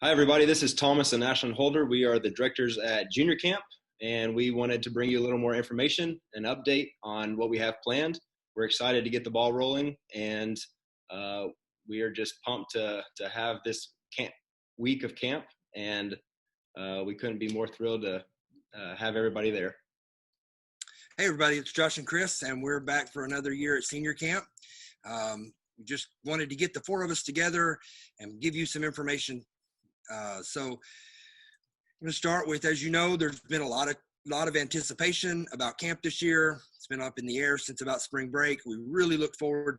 Hi, everybody. This is Thomas and Ashlyn Holder. We are the directors at Junior Camp, and we wanted to bring you a little more information, an update on what we have planned. We're excited to get the ball rolling, and uh, we are just pumped to have this week of camp, and we couldn't be more thrilled to have everybody there. Hey everybody, it's Josh and Chris, and we're back for another year at Senior Camp. We just wanted to get the four of us together and give you some information. So I'm going to start with, as you know, there's been a lot of anticipation about camp this year. It's been up in the air since about spring break. We really look forward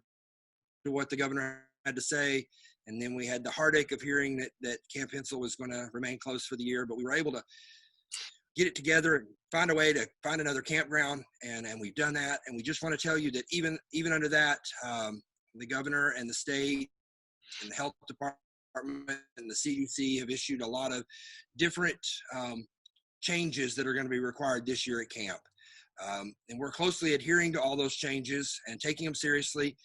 to what the governor had to say. And then we had the heartache of hearing that Camp Hensel was going to remain closed for the year, but we were able to get it together and find a way to find another campground, and we've done that. And we just want to tell you that even under that, the governor and the state and the health department and the CDC have issued a lot of different changes that are going to be required this year at camp. And we're closely adhering to all those changes and taking them seriously.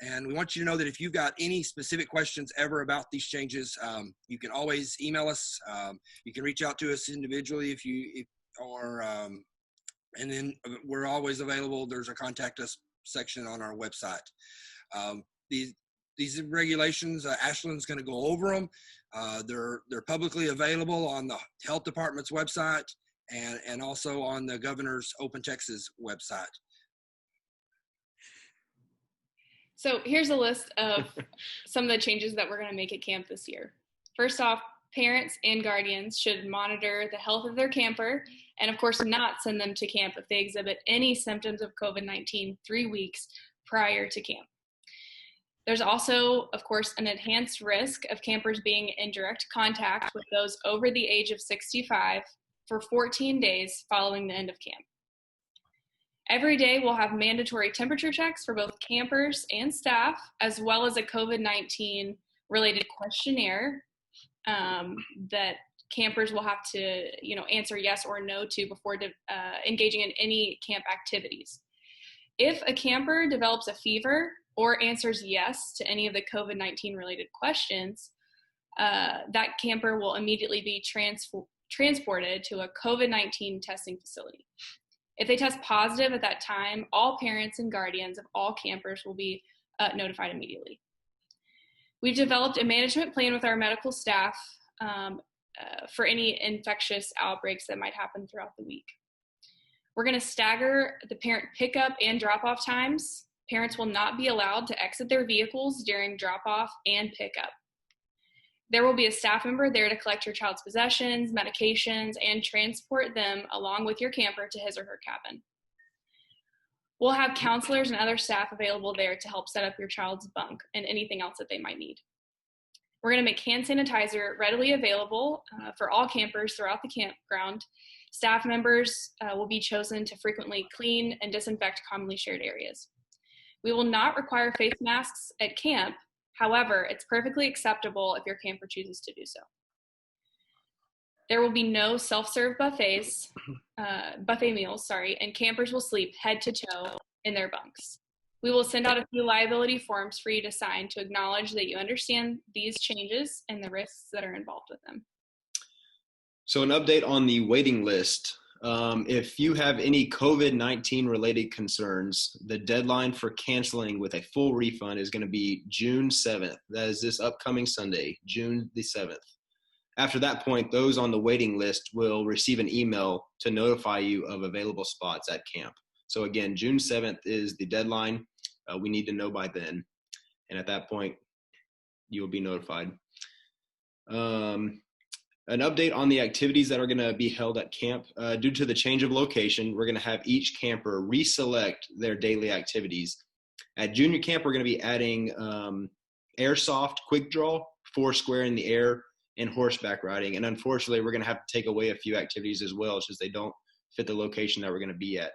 And we want you to know that if you've got any specific questions ever about these changes, you can always email us. You can reach out to us individually and then we're always available. There's a contact us section on our website. These regulations, Ashlyn's going to go over them. They're publicly available on the health department's website and also on the governor's Open Texas website. So here's a list of some of the changes that we're going to make at camp this year. First off, parents and guardians should monitor the health of their camper and, of course, not send them to camp if they exhibit any symptoms of COVID-19 3 weeks prior to camp. There's also, of course, an enhanced risk of campers being in direct contact with those over the age of 65 for 14 days following the end of camp. Every day we'll have mandatory temperature checks for both campers and staff, as well as a COVID-19 related questionnaire that campers will have to, answer yes or no to before engaging in any camp activities. If a camper develops a fever or answers yes to any of the COVID-19 related questions, that camper will immediately be transported to a COVID-19 testing facility. If they test positive at that time, all parents and guardians of all campers will be notified immediately. We've developed a management plan with our medical staff for any infectious outbreaks that might happen throughout the week. We're going to stagger the parent pickup and drop-off times. Parents will not be allowed to exit their vehicles during drop-off and pickup. There will be a staff member there to collect your child's possessions, medications, and transport them along with your camper to his or her cabin. We'll have counselors and other staff available there to help set up your child's bunk and anything else that they might need. We're going to make hand sanitizer readily available for all campers throughout the campground. Staff members will be chosen to frequently clean and disinfect commonly shared areas. We will not require face masks at camp. However, it's perfectly acceptable if your camper chooses to do so. There will be no self-serve buffet meals, and campers will sleep head to toe in their bunks. We will send out a few liability forms for you to sign to acknowledge that you understand these changes and the risks that are involved with them. So an update on the waiting list. If you have any COVID-19 related concerns, the deadline for canceling with a full refund is going to be June 7th. That is this upcoming Sunday, June the 7th. After that point, those on the waiting list will receive an email to notify you of available spots at camp. So again, June 7th is the deadline. We need to know by then. And at that point, you will be notified. An update on the activities that are going to be held at camp. Due to the change of location, we're going to have each camper reselect their daily activities. At Junior Camp, we're going to be adding airsoft, quick draw, foursquare in the air, and horseback riding. And unfortunately, we're going to have to take away a few activities as well, since they don't fit the location that we're going to be at.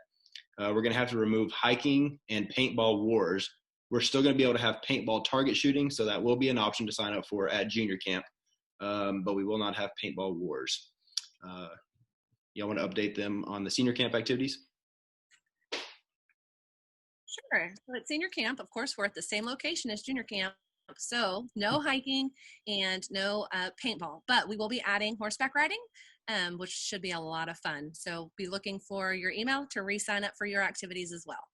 We're going to have to remove hiking and paintball wars. We're still going to be able to have paintball target shooting, so that will be an option to sign up for at Junior Camp. But we will not have paintball wars. Y'all want to update them on the Senior Camp activities? Sure. So at Senior Camp, of course, we're at the same location as Junior Camp, So no hiking and no paintball, but we will be adding horseback riding, which should be a lot of fun. So be looking for your email to re-sign up for your activities as well.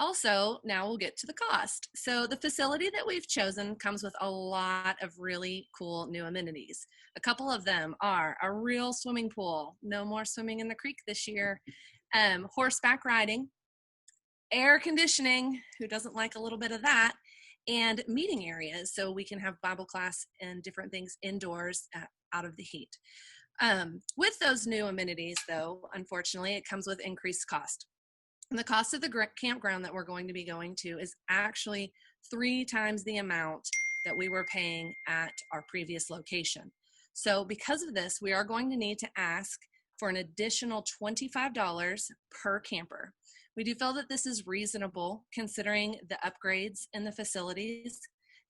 Also, now we'll get to the cost. So the facility that we've chosen comes with a lot of really cool new amenities. A couple of them are a real swimming pool, no more swimming in the creek this year, horseback riding, air conditioning, who doesn't like a little bit of that, and meeting areas so we can have Bible class and different things indoors out of the heat. With those new amenities, though, unfortunately, it comes with increased cost. And the cost of the campground that we're going to be going to is actually 3 times the amount that we were paying at our previous location. So because of this, we are going to need to ask for an additional $25 per camper. We do feel that this is reasonable considering the upgrades in the facilities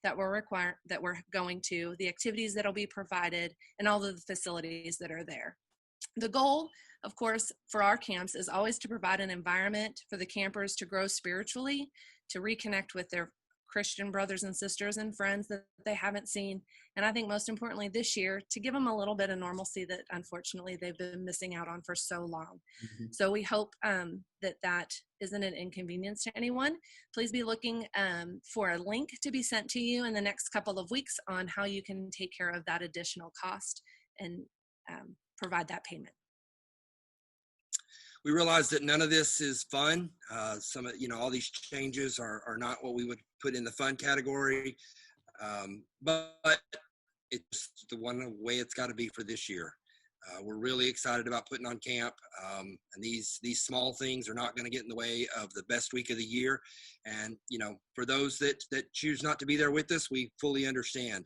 that we're going to, the activities that will be provided, and all of the facilities that are there. The goal, of course, for our camps is always to provide an environment for the campers to grow spiritually, to reconnect with their Christian brothers and sisters and friends that they haven't seen. And I think most importantly this year, to give them a little bit of normalcy that unfortunately they've been missing out on for so long. Mm-hmm. So we hope that isn't an inconvenience to anyone. Please be looking for a link to be sent to you in the next couple of weeks on how you can take care of that additional cost and provide that payment. We realize that none of this is fun. Some of, all these changes are not what we would put in the fun category, but it's the one way it's got to be for this year. We're really excited about putting on camp, and these small things are not going to get in the way of the best week of the year. And for those that choose not to be there with us, we fully understand.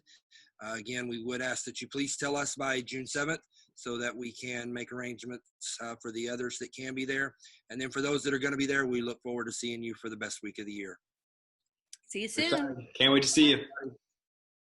Again, we would ask that you please tell us by June 7th so that we can make arrangements for the others that can be there. And then for those that are going to be there, we look forward to seeing you for the best week of the year. See you soon. Can't wait to see you.